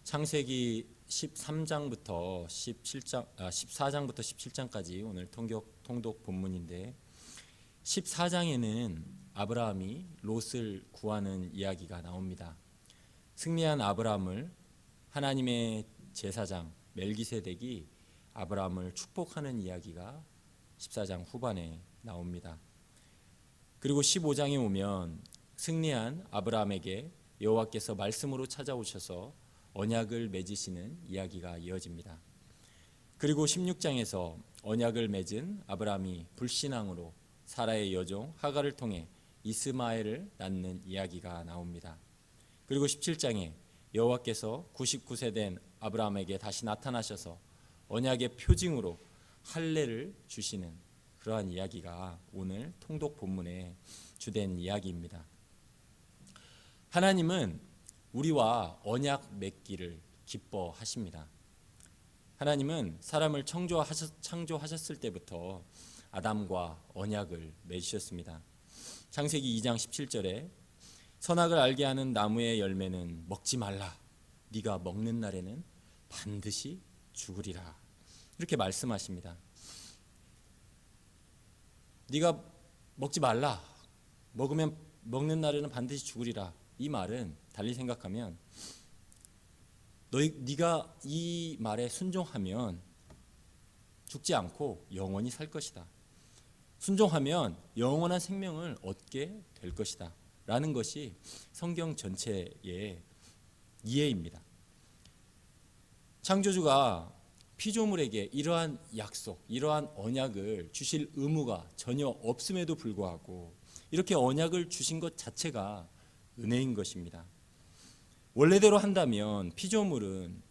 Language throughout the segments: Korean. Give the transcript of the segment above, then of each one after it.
창세기 13장부터 14장부터 17장까지 오늘 통독 본문인데 14장에는 아브라함이 롯을 구하는 이야기가 나옵니다. 승리한 아브라함을 하나님의 제사장 멜기세덱이 아브라함을 축복하는 이야기가 14장 후반에 나옵니다. 그리고 15장에 오면 승리한 아브라함에게 여호와께서 말씀으로 찾아오셔서 언약을 맺으시는 이야기가 이어집니다. 그리고 16장에서 언약을 맺은 아브라함이 불신앙으로 사라의 여종 하갈을 통해 이스마엘을 낳는 이야기가 나옵니다. 그리고 17장에 여호와께서 99세 된 아브라함에게 다시 나타나셔서 언약의 표징으로 할례를 주시는 그러한 이야기가 오늘 통독 본문의 주된 이야기입니다. 하나님은 우리와 언약 맺기를 기뻐하십니다. 하나님은 사람을 창조하셨을 때부터 아담과 언약을 맺으셨습니다. 창세기 2장 17절에 선악을 알게 하는 나무의 열매는 먹지 말라. 네가 먹는 날에는 반드시 죽으리라. 이렇게 말씀하십니다. 네가 먹지 말라. 먹는 날에는 반드시 죽으리라. 이 말은 달리 생각하면 네가 이 말에 순종하면 죽지 않고 영원히 살 것이다. 순종하면 영원한 생명을 얻게 될 것이다. 라는 것이 성경 전체의 이해입니다. 창조주가 피조물에게 이러한 약속, 이러한 언약을 주실 의무가 전혀 없음에도 불구하고 이렇게 언약을 주신 것 자체가 은혜인 것입니다. 원래대로 한다면 피조물은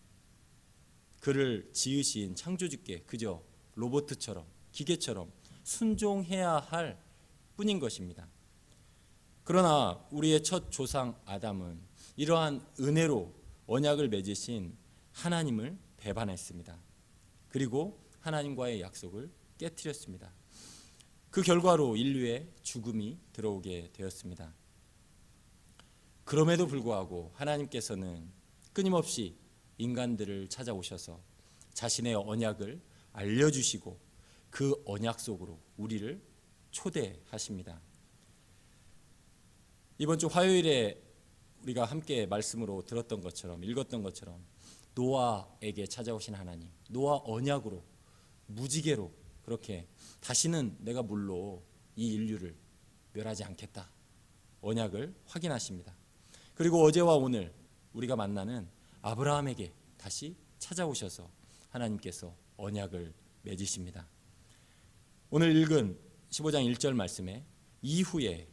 그를 지으신 창조주께 그저 로봇처럼 기계처럼 순종해야 할 뿐인 것입니다. 그러나 우리의 첫 조상 아담은 이러한 은혜로 언약을 맺으신 하나님을 배반했습니다. 그리고 하나님과의 약속을 깨트렸습니다. 그 결과로 인류의 죽음이 들어오게 되었습니다. 그럼에도 불구하고 하나님께서는 끊임없이 인간들을 찾아오셔서 자신의 언약을 알려주시고 그 언약 속으로 우리를 초대하십니다. 이번 주 화요일에 우리가 함께 말씀으로 들었던 것처럼 읽었던 것처럼 노아에게 찾아오신 하나님, 노아 언약으로 무지개로 그렇게 다시는 내가 물로 이 인류를 멸하지 않겠다 언약을 확인하십니다. 그리고 어제와 오늘 우리가 만나는 아브라함에게 다시 찾아오셔서 하나님께서 언약을 맺으십니다. 오늘 읽은 15장 1절 말씀에 이후에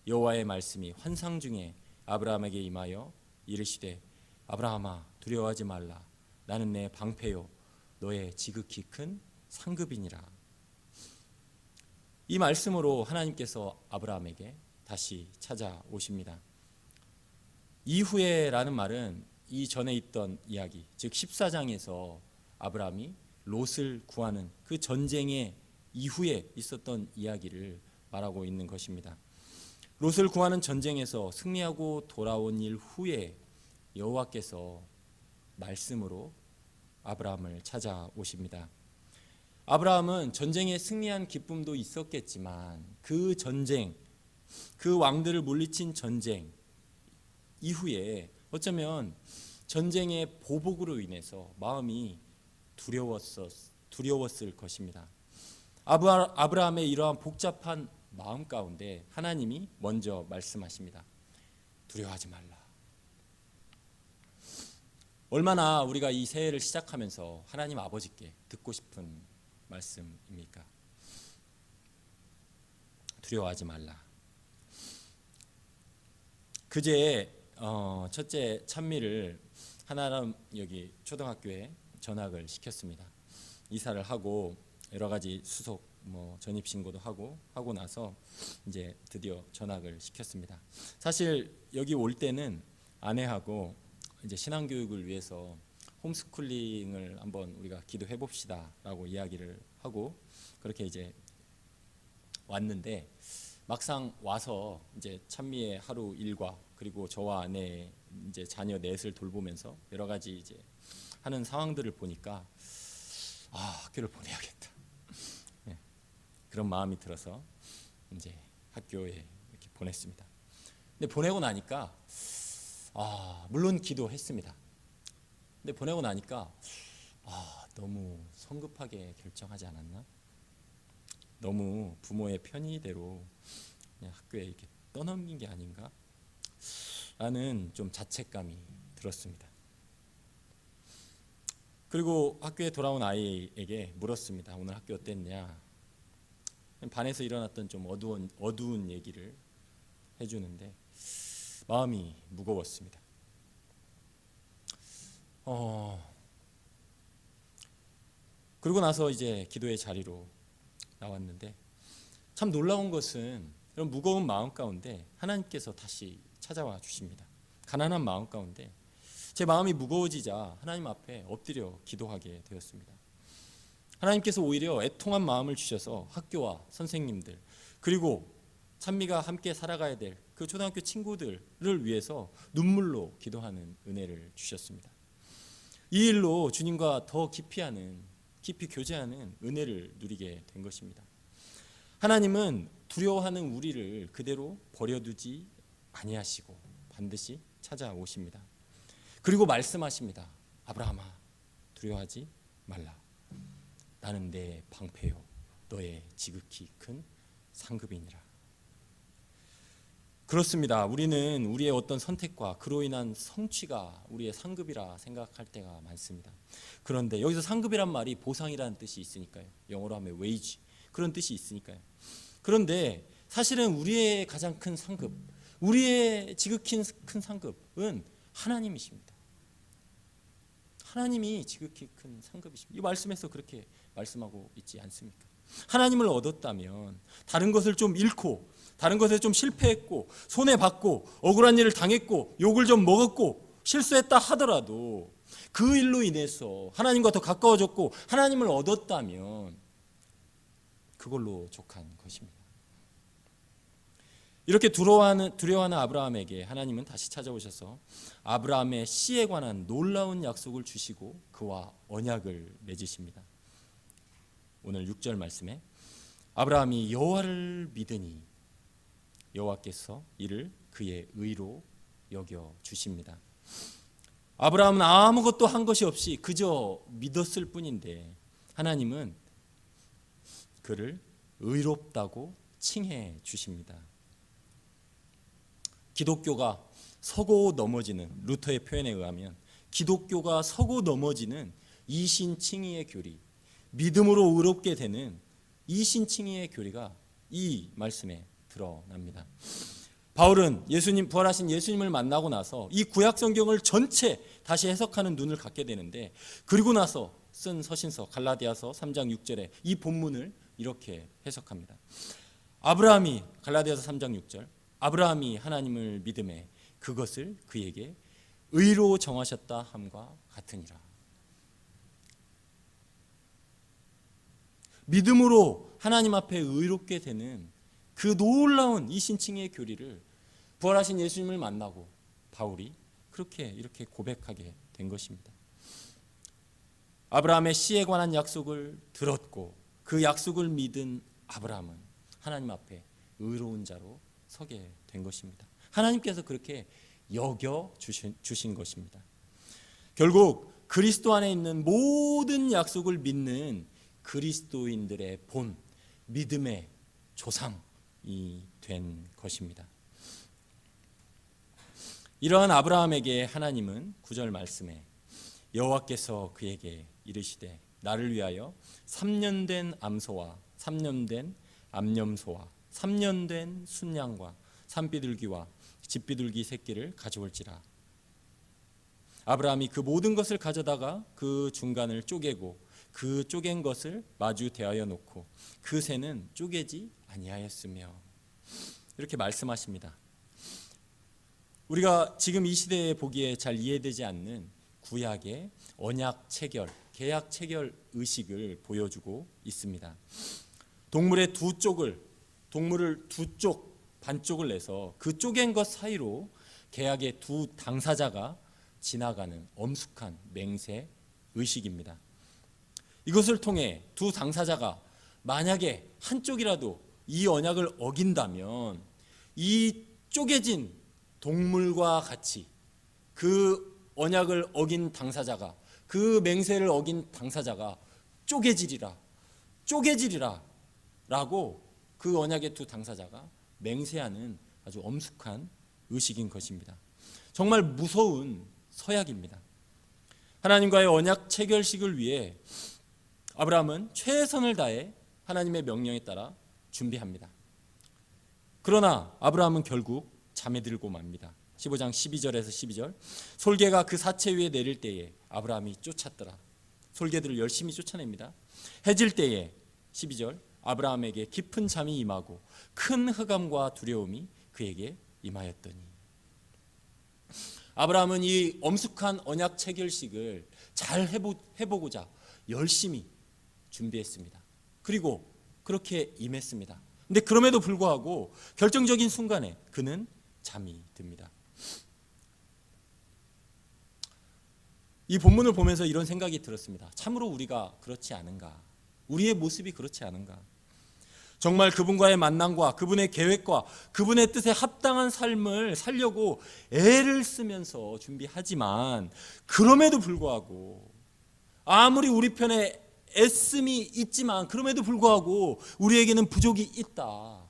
여호와의 말씀이 환상 중에 아브라함에게 임하여 이르시되 아브라함아 두려워하지 말라. 나는 내 방패요 너의 지극히 큰 상급이니라. 이 말씀으로 하나님께서 아브라함에게 다시 찾아오십니다. 이후에라는 말은 이 전에 있던 이야기, 즉 14장에서 아브라함이 롯을 구하는 그 전쟁의 이후에 있었던 이야기를 말하고 있는 것입니다. 롯을 구하는 전쟁에서 승리하고 돌아온 일 후에 여호와께서 말씀으로 아브라함을 찾아오십니다. 아브라함은 전쟁에 승리한 기쁨도 있었겠지만 그 전쟁, 그 왕들을 물리친 전쟁 이후에 어쩌면 전쟁의 보복으로 인해서 마음이 두려웠을 것입니다. 아브라함의 이러한 복잡한 마음 가운데 하나님이 먼저 말씀하십니다. 두려워하지 말라. 얼마나 우리가 이 새해를 시작하면서 하나님 아버지께 듣고 싶은 말씀입니까? 두려워하지 말라. 그제 첫째 찬미를 하나람 여기 초등학교에 전학을 시켰습니다. 이사를 하고 여러 가지 수속 전입 신고도 하고 나서 이제 드디어 전학을 시켰습니다. 사실 여기 올 때는 아내하고 이제 신앙 교육을 위해서 홈스쿨링을 한번 우리가 기도해 봅시다라고 이야기를 하고 그렇게 이제 왔는데 막상 와서 이제 찬미의 하루 일과 그리고 저와 아내 이제 자녀 넷을 돌보면서 여러 가지 이제 하는 상황들을 보니까 학교를 보내야겠다. 네, 그런 마음이 들어서 이제 학교에 이렇게 보냈습니다. 근데 보내고 나니까 물론 기도했습니다. 근데 보내고 나니까 너무 성급하게 결정하지 않았나? 너무 부모의 편의대로 그냥 학교에 이렇게 떠넘긴 게 아닌가? 라는 좀 자책감이 들었습니다. 그리고 학교에 돌아온 아이에게 물었습니다. 오늘 학교 어땠냐? 반에서 일어났던 좀 어두운 얘기를 해주는데 마음이 무거웠습니다. 그러고 나서 이제 기도의 자리로 나왔는데 참 놀라운 것은 이런 무거운 마음 가운데 하나님께서 다시 찾아와 주십니다. 가난한 마음 가운데 제 마음이 무거워지자 하나님 앞에 엎드려 기도하게 되었습니다. 하나님께서 오히려 애통한 마음을 주셔서 학교와 선생님들 그리고 찬미가 함께 살아가야 될 그 초등학교 친구들을 위해서 눈물로 기도하는 은혜를 주셨습니다. 이 일로 주님과 더 깊이 교제하는 은혜를 누리게 된 것입니다. 하나님은 두려워하는 우리를 그대로 버려두지 아니하시고 반드시 찾아오십니다. 그리고 말씀하십니다. 아브라함아, 두려워하지 말라. 나는 내 방패요 너의 지극히 큰 상급이니라. 그렇습니다. 우리는 우리의 어떤 선택과 그로 인한 성취가 우리의 상급이라 생각할 때가 많습니다. 그런데 여기서 상급이란 말이 보상이라는 뜻이 있으니까요. 영어로 하면 wage 그런 뜻이 있으니까요. 그런데 사실은 우리의 가장 큰 상급, 우리의 지극히 큰 상급은 하나님이십니다. 하나님이 지극히 큰 상급이십니다. 이 말씀에서 그렇게 말씀하고 있지 않습니까? 하나님을 얻었다면 다른 것을 좀 잃고 다른 것에 좀 실패했고 손해받고 억울한 일을 당했고 욕을 좀 먹었고 실수했다 하더라도 그 일로 인해서 하나님과 더 가까워졌고 하나님을 얻었다면 그걸로 족한 것입니다. 이렇게 두려워하는 아브라함에게 하나님은 다시 찾아오셔서 아브라함의 씨에 관한 놀라운 약속을 주시고 그와 언약을 맺으십니다. 오늘 6절 말씀에 아브라함이 여호와를 믿으니 여호와께서 이를 그의 의로 여겨 주십니다. 아브라함은 아무것도 한 것이 없이 그저 믿었을 뿐인데 하나님은 그를 의롭다고 칭해 주십니다. 기독교가 서고 넘어지는 루터의 표현에 의하면 기독교가 서고 넘어지는 이신칭의의 교리, 믿음으로 의롭게 되는 이신칭의의 교리가 이 말씀에 드러납니다. 바울은 부활하신 예수님을 만나고 나서 이 구약 성경을 전체 다시 해석하는 눈을 갖게 되는데 그리고 나서 쓴 서신서 갈라디아서 3장 6절에 이 본문을 이렇게 해석합니다. 갈라디아서 3장 6절 아브라함이 하나님을 믿음에 그것을 그에게 의로 정하셨다 함과 같으니라. 믿음으로 하나님 앞에 의롭게 되는 그 놀라운 이신칭의 교리를 부활하신 예수님을 만나고 바울이 이렇게 고백하게 된 것입니다. 아브라함의 씨에 관한 약속을 들었고 그 약속을 믿은 아브라함은 하나님 앞에 의로운 자로 서게 된 것입니다. 하나님께서 그렇게 여겨 주신 것입니다. 결국 그리스도 안에 있는 모든 약속을 믿는 그리스도인들의 본 믿음의 조상이 된 것입니다. 이러한 아브라함에게 하나님은 9절 말씀에 여호와께서 그에게 이르시되 나를 위하여 3년 된 암소와 3년 된 암염소와 3년 된 순양과 산비둘기와 집비둘기 새끼를 가져올지라. 아브라함이 그 모든 것을 가져다가 그 중간을 쪼개고 그 쪼갠 것을 마주 대하여 놓고 그 새는 쪼개지 아니하였으며 이렇게 말씀하십니다. 우리가 지금 이 시대에 보기에 잘 이해되지 않는 구약의 언약 체결, 계약 체결 의식을 보여주고 있습니다. 동물의 두 쪽을 동물을 두 쪽, 반쪽을 내서 그 쪼갠 것 사이로 계약의 두 당사자가 지나가는 엄숙한 맹세 의식입니다. 이것을 통해 두 당사자가 만약에 한쪽이라도 이 언약을 어긴다면 이 쪼개진 동물과 같이 그 언약을 어긴 당사자가, 그 맹세를 어긴 당사자가 쪼개지리라 라고 그 언약의 두 당사자가 맹세하는 아주 엄숙한 의식인 것입니다. 정말 무서운 서약입니다. 하나님과의 언약 체결식을 위해 아브라함은 최선을 다해 하나님의 명령에 따라 준비합니다. 그러나 아브라함은 결국 잠에 들고 맙니다. 15장 12절에서 12절. 솔개가 그 사체 위에 내릴 때에 아브라함이 쫓았더라. 솔개들을 열심히 쫓아냅니다. 해질 때에 12절. 아브라함에게 깊은 잠이 임하고 큰 흑암과 두려움이 그에게 임하였더니. 아브라함은 이 엄숙한 언약 체결식을 잘 해보고자 열심히 준비했습니다. 그리고 그렇게 임했습니다. 근데 그럼에도 불구하고 결정적인 순간에 그는 잠이 듭니다. 이 본문을 보면서 이런 생각이 들었습니다. 참으로 우리가 그렇지 않은가? 우리의 모습이 그렇지 않은가? 정말 그분과의 만남과 그분의 계획과 그분의 뜻에 합당한 삶을 살려고 애를 쓰면서 준비하지만 그럼에도 불구하고 아무리 우리 편에 애씀이 있지만 그럼에도 불구하고 우리에게는 부족이 있다.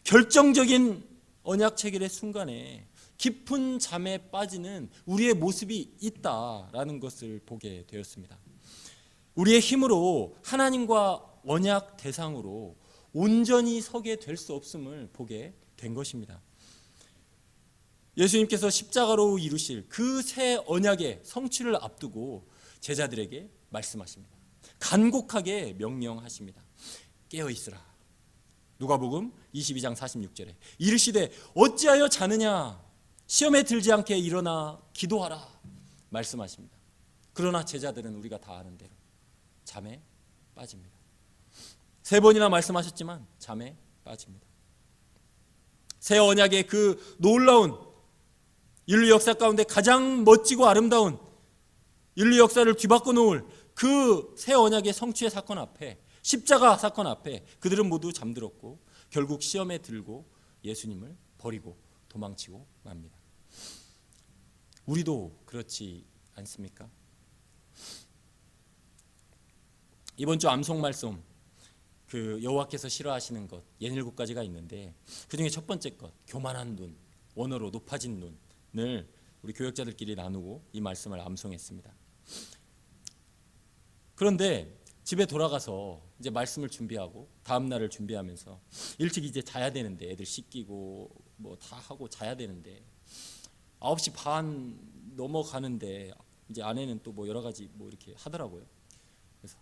결정적인 언약 체결의 순간에 깊은 잠에 빠지는 우리의 모습이 있다라는 것을 보게 되었습니다. 우리의 힘으로 하나님과 언약 대상으로 온전히 서게 될 수 없음을 보게 된 것입니다. 예수님께서 십자가로 이루실 그 새 언약의 성취를 앞두고 제자들에게 말씀하십니다. 간곡하게 명령하십니다. 깨어 있으라. 누가복음 22장 46절에 이르시되 어찌하여 자느냐? 시험에 들지 않게 일어나 기도하라 말씀하십니다. 그러나 제자들은 우리가 다 아는 대로 잠에 빠집니다. 3번이나 말씀하셨지만 잠에 빠집니다. 새 언약의 그 놀라운 인류 역사 가운데 가장 멋지고 아름다운 인류 역사를 뒤바꿔 놓을 그 새 언약의 성취의 사건 앞에, 십자가 사건 앞에 그들은 모두 잠들었고 결국 시험에 들고 예수님을 버리고 도망치고 맙니다. 우리도 그렇지 않습니까? 이번 주 암송 말씀, 그 여호와께서 싫어하시는 것 67가지가 있는데 그중에 첫 번째 것, 교만한 눈, 원어로 높아진 눈을 우리 교역자들끼리 나누고 이 말씀을 암송했습니다. 그런데 집에 돌아가서 이제 말씀을 준비하고 다음 날을 준비하면서 일찍 이제 자야 되는데 애들 씻기고 뭐 다 하고 자야 되는데 9시 반 넘어가는데 이제 아내는 또 뭐 여러 가지 뭐 이렇게 하더라고요. 그래서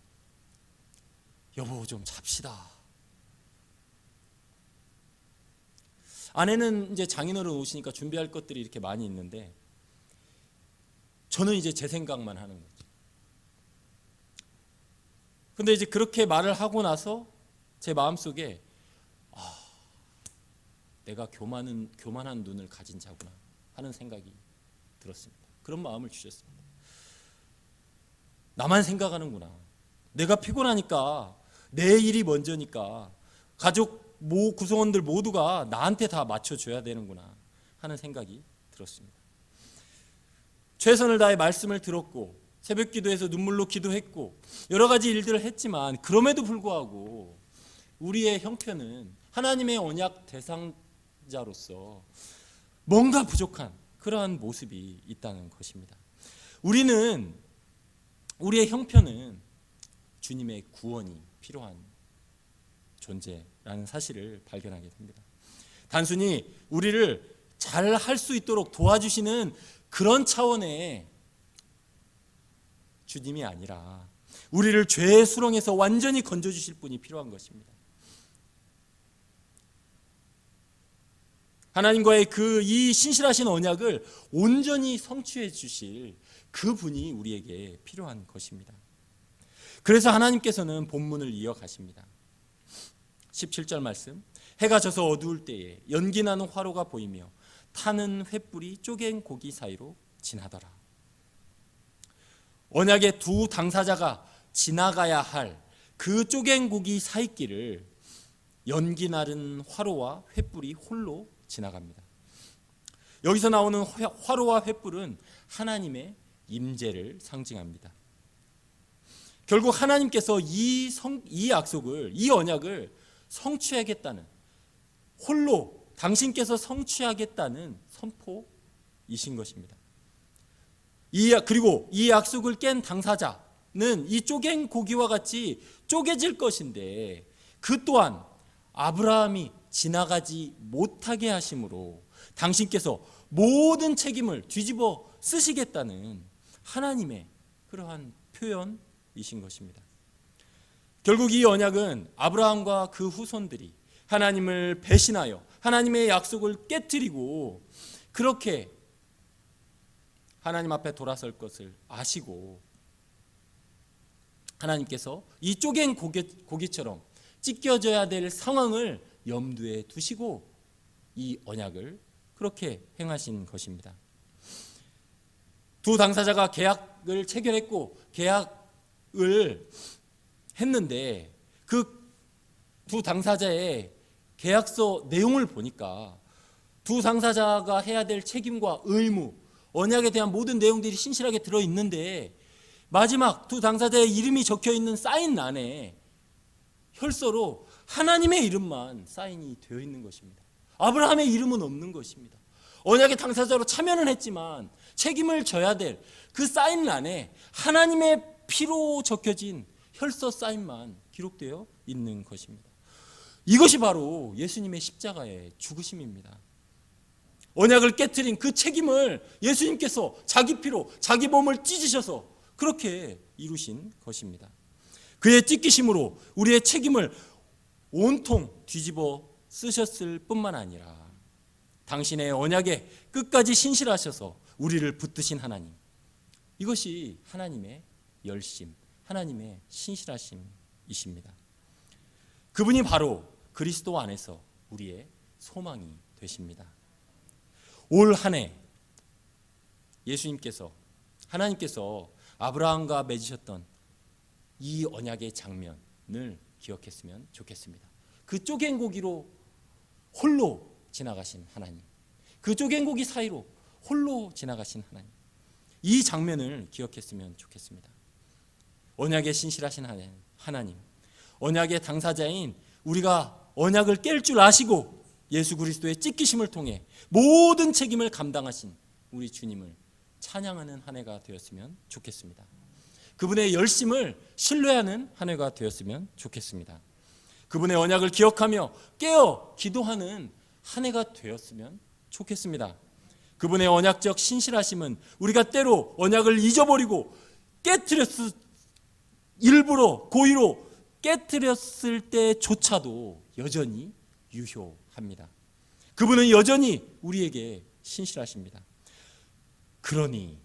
여보 좀 잡시다. 아내는 이제 장인어른 오시니까 준비할 것들이 이렇게 많이 있는데 저는 이제 제 생각만 하는 거죠. 근데 이제 그렇게 말을 하고 나서 제 마음속에 내가 교만한 눈을 가진 자구나 하는 생각이 들었습니다. 그런 마음을 주셨습니다. 나만 생각하는구나. 내가 피곤하니까 내 일이 먼저니까 가족 구성원들 모두가 나한테 다 맞춰줘야 되는구나 하는 생각이 들었습니다. 최선을 다해 말씀을 들었고 새벽 기도에서 눈물로 기도했고 여러 가지 일들을 했지만 그럼에도 불구하고 우리의 형편은 하나님의 언약 대상자로서 뭔가 부족한 그러한 모습이 있다는 것입니다. 우리의 형편은 주님의 구원이 필요한 존재라는 사실을 발견하게 됩니다. 단순히 우리를 잘 할 수 있도록 도와주시는 그런 차원의 주님이 아니라 우리를 죄의 수렁에서 완전히 건져주실 분이 필요한 것입니다. 하나님과의 이 신실하신 언약을 온전히 성취해 주실 그 분이 우리에게 필요한 것입니다. 그래서 하나님께서는 본문을 이어가십니다. 17절 말씀, 해가 져서 어두울 때에 연기 나는 화로가 보이며 타는 횃불이 쪼갠 고기 사이로 지나더라. 언약의 두 당사자가 지나가야 할 그 쪼갠 고기 사이길을 연기 나는 화로와 횃불이 홀로 지나갑니다. 여기서 나오는 화로와 횃불은 하나님의 임재를 상징합니다. 결국 하나님께서 이 약속을, 이 언약을 성취하겠다는, 홀로 당신께서 성취하겠다는 선포이신 것입니다. 그리고 이 약속을 깬 당사자는 이 쪼갠 고기와 같이 쪼개질 것인데, 그 또한 아브라함이 지나가지 못하게 하심으로 당신께서 모든 책임을 뒤집어 쓰시겠다는 하나님의 그러한 표현이신 것입니다. 결국 이 언약은 아브라함과 그 후손들이 하나님을 배신하여 하나님의 약속을 깨뜨리고 그렇게 하나님 앞에 돌아설 것을 아시고 하나님께서 이 쪼갠 고기처럼 찢겨져야 될 상황을 염두에 두시고 이 언약을 그렇게 행하신 것입니다. 두 당사자가 계약을 체결했고 계약을 했는데 그 두 당사자의 계약서 내용을 보니까 두 당사자가 해야 될 책임과 의무, 언약에 대한 모든 내용들이 신실하게 들어있는데 마지막 두 당사자의 이름이 적혀있는 사인란에 혈서로 하나님의 이름만 사인이 되어 있는 것입니다. 아브라함의 이름은 없는 것입니다. 언약의 당사자로 참여는 했지만 책임을 져야 될 그 사인란에 하나님의 피로 적혀진 혈서 사인만 기록되어 있는 것입니다. 이것이 바로 예수님의 십자가의 죽으심입니다. 언약을 깨트린 그 책임을 예수님께서 자기 피로 자기 몸을 찢으셔서 그렇게 이루신 것입니다. 그의 찢기심으로 우리의 책임을 온통 뒤집어 쓰셨을 뿐만 아니라 당신의 언약에 끝까지 신실하셔서 우리를 붙드신 하나님, 이것이 하나님의 열심, 하나님의 신실하심이십니다. 그분이 바로 그리스도 안에서 우리의 소망이 되십니다. 올 한 해 예수님께서, 하나님께서 아브라함과 맺으셨던 이 언약의 장면을 기억했으면 좋겠습니다. 그 쪼갠 고기로 홀로 지나가신 하나님, 그 쪼갠 고기 사이로 홀로 지나가신 하나님, 이 장면을 기억했으면 좋겠습니다. 언약에 신실하신 하나님, 언약의 당사자인 우리가 언약을 깰 줄 아시고 예수 그리스도의 찢기심을 통해 모든 책임을 감당하신 우리 주님을 찬양하는 한 해가 되었으면 좋겠습니다. 그분의 열심을 신뢰하는 한 해가 되었으면 좋겠습니다. 그분의 언약을 기억하며 깨어 기도하는 한 해가 되었으면 좋겠습니다. 그분의 언약적 신실하심은 우리가 때로 언약을 잊어버리고 일부러 고의로 깨뜨렸을 때조차도 여전히 유효합니다. 그분은 여전히 우리에게 신실하십니다. 그러니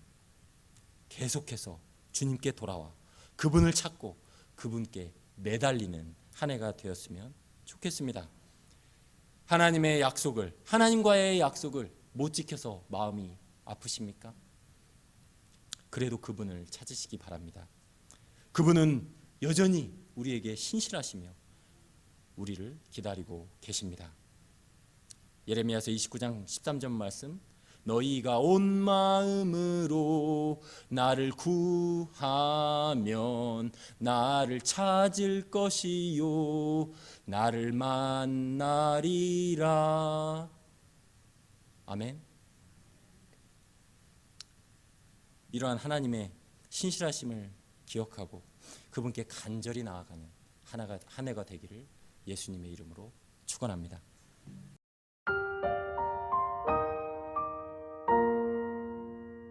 계속해서 주님께 돌아와 그분을 찾고 그분께 매달리는 한 해가 되었으면 좋겠습니다. 하나님의 약속을, 하나님과의 약속을 못 지켜서 마음이 아프십니까? 그래도 그분을 찾으시기 바랍니다. 그분은 여전히 우리에게 신실하시며 우리를 기다리고 계십니다. 예레미야서 29장 13절 말씀, 너희가 온 마음으로 나를 구하면 나를 찾을 것이요 나를 만나리라. 아멘. 이러한 하나님의 신실하심을 기억하고 그분께 간절히 나아가는 한 해가 되기를 예수님의 이름으로 축원합니다.